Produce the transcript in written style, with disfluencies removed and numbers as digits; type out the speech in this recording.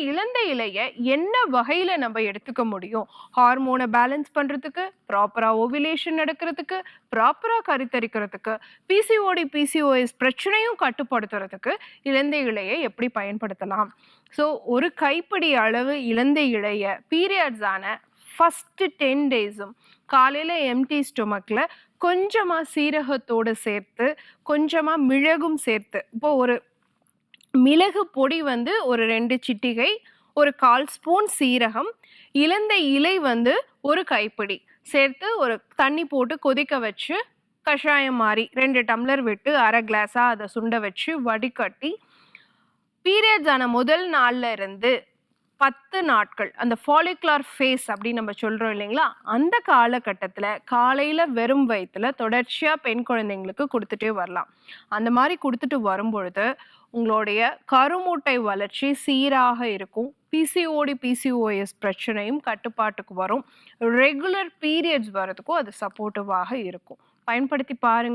இலந்தை இலைய என்ன வகையில நம்ம எடுத்துக்க முடியும்? ஹார்மோன பேலன்ஸ் பண்றதுக்கு, ப்ராப்பரா ஓவிலேஷன் நடக்கிறதுக்கு, ப்ராப்பரா கருத்தரிக்கிறதுக்கு, பிசிஓடி, பிசிஓஎஸ் பிரச்சனையும் கட்டுப்படுத்துறதுக்கு இலந்தை இலைய எப்படி பயன்படுத்தலாம்? ஸோ ஒரு கைப்பிடி அளவு இலந்தை இலைய பீரியட்ஸ் ஆன ஃபர்ஸ்ட் 10 டேஸும் காலையில எம்டி ஸ்டொமக்ல கொஞ்சமா சீரகத்தோடு சேர்த்து, கொஞ்சமா மிளகும் சேர்த்து, இப்போ ஒரு மிளகு பொடி வந்து ஒரு 2 சிட்டிகை, ஒரு 1/4 ஸ்பூன் சீரகம், இலந்தை இலை வந்து ஒரு கைப்பிடி சேர்த்து ஒரு தண்ணி போட்டு கொதிக்க வச்சு, கஷாயம் மாரி 2 டம்ளர் விட்டு 1/2 கிளாஸா அத சுண்ட வச்சு வடிகட்டி, பீரியட்ஸ் ஆன முதல் நாள்ல இருந்து 10 நாட்கள் அந்த ஃபாலிகுலர் ஃபேஸ் அப்படின்னு நம்ம சொல்றோம் இல்லைங்களா? அந்த காலகட்டத்தில காலையில வெறும் வயித்துல தொடர்ச்சியா பெண் குழந்தைங்களுக்கு குடுத்துட்டே வரலாம். அந்த மாரி குடுத்துட்டு வரும்பொழுது, உங்களுடைய கருமுட்டை வளர்ச்சி சீராக இருக்கும். பிசிஓடி, பிசிஓஎஸ் பிரச்சனையும் கட்டுப்பாட்டுக்கு வரும். ரெகுலர் பீரியட்ஸ் வரதுக்கும் அது சப்போர்ட்டிவாக இருக்கும். பயன்படுத்தி பாருங்க.